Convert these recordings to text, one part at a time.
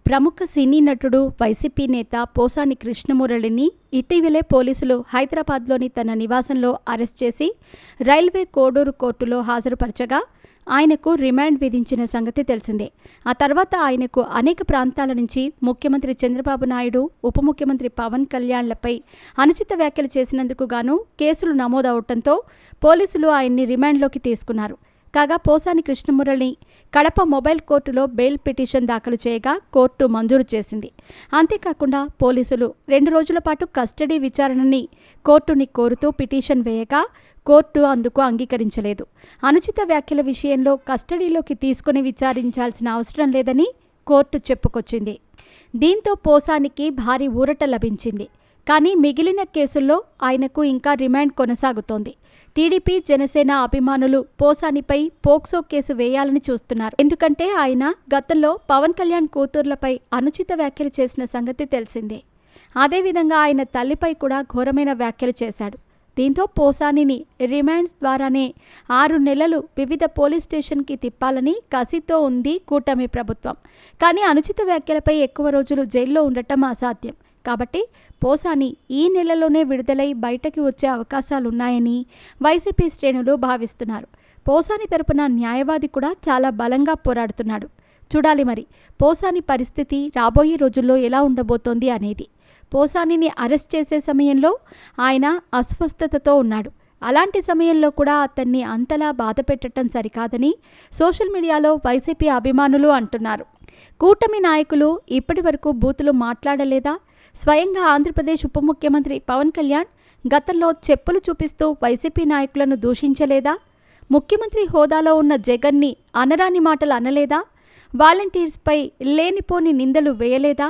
ప్రముఖ సినీ నటుడు వైసీపీ నేత పోసాని కృష్ణమురళిని ఇటీవలే పోలీసులు హైదరాబాద్లోని తన నివాసంలో అరెస్ట్ చేసి రైల్వే కోడూరు కోర్టులో హాజరుపరచగా ఆయనకు రిమాండ్ విధించిన సంగతి తెలిసిందే. ఆ తర్వాత ఆయనకు అనేక ప్రాంతాల నుంచి ముఖ్యమంత్రి చంద్రబాబు నాయుడు, ఉప ముఖ్యమంత్రి పవన్ కళ్యాణ్లపై అనుచిత వ్యాఖ్యలు చేసినందుకు గాను కేసులు నమోదవడంతో పోలీసులు ఆయన్ని రిమాండ్లోకి తీసుకున్నారు. కాగా పోసాని కృష్ణమురళిని కడప మొబైల్ కోర్టులో బెయిల్ పిటిషన్ దాఖలు చేయగా కోర్టు మంజూరు చేసింది. అంతేకాకుండా పోలీసులు 2 రోజుల పాటు కస్టడీ విచారణని కోర్టుని కోరుతూ పిటిషన్ వేయగా కోర్టు అందుకు అంగీకరించలేదు. అనుచిత వ్యాఖ్యల విషయంలో కస్టడీలోకి తీసుకుని విచారించాల్సిన అవసరం లేదని కోర్టు చెప్పుకొచ్చింది. దీంతో పోసానికి భారీ ఊరట లభించింది. కానీ మిగిలిన కేసుల్లో ఆయనకు ఇంకా రిమాండ్ కొనసాగుతోంది. టీడీపీ, జనసేన అభిమానులు పోసానిపై పోక్సో కేసు వేయాలని చూస్తున్నారు. ఎందుకంటే ఆయన గతంలో పవన్ కళ్యాణ్ కూతుర్లపై అనుచిత వ్యాఖ్యలు చేసిన సంగతి తెలిసిందే. అదేవిధంగా ఆయన తల్లిపై కూడా ఘోరమైన వ్యాఖ్యలు చేశాడు. దీంతో పోసానిని రిమాండ్స్ ద్వారానే 6 నెలలు వివిధ పోలీస్ స్టేషన్కి తిప్పాలని కసితో ఉంది కూటమి ప్రభుత్వం. కానీ అనుచిత వ్యాఖ్యలపై ఎక్కువ రోజులు జైల్లో ఉండటం అసాధ్యం. కాబట్టి పోసాని ఈ నెలలోనే విడుదలై బయటకి వచ్చే అవకాశాలున్నాయని వైసీపీ శ్రేణులు భావిస్తున్నారు. పోసాని తరపున న్యాయవాది కూడా చాలా బలంగా పోరాడుతున్నాడు. చూడాలి మరి పోసాని పరిస్థితి రాబోయే రోజుల్లో ఎలా ఉండబోతోంది అనేది. పోసానిని అరెస్ట్ చేసే సమయంలో ఆయన అస్వస్థతతో ఉన్నాడు. అలాంటి సమయంలో కూడా అతన్ని అంతలా బాధ పెట్టడం సరికాదని సోషల్ మీడియాలో వైసీపీ అభిమానులు అంటున్నారు. కూటమి నాయకులు ఇప్పటి వరకు బూతులు మాట్లాడలేదా? స్వయంగా ఆంధ్రప్రదేశ్ ఉప ముఖ్యమంత్రి పవన్ కళ్యాణ్ గతంలో చెప్పులు చూపిస్తూ వైసీపీ నాయకులను దూషించలేదా? ముఖ్యమంత్రి హోదాలో ఉన్న జగన్ని అనరాని మాటలు అనలేదా? వాలంటీర్స్పై లేనిపోని నిందలు వేయలేదా?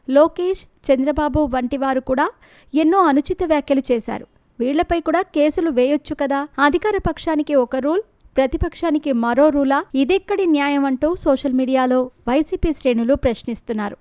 లోకేష్, చంద్రబాబు వంటి వారు కూడా ఎన్నో అనుచిత వ్యాఖ్యలు చేశారు. వీళ్లపై కూడా కేసులు వేయొచ్చు కదా? అధికార పక్షానికి ఒక రూల్, ప్రతిపక్షానికి మరో రూలా? ఇదెక్కడి న్యాయం అంటూ సోషల్ మీడియాలో వైసీపీ శ్రేణులు ప్రశ్నిస్తున్నారు.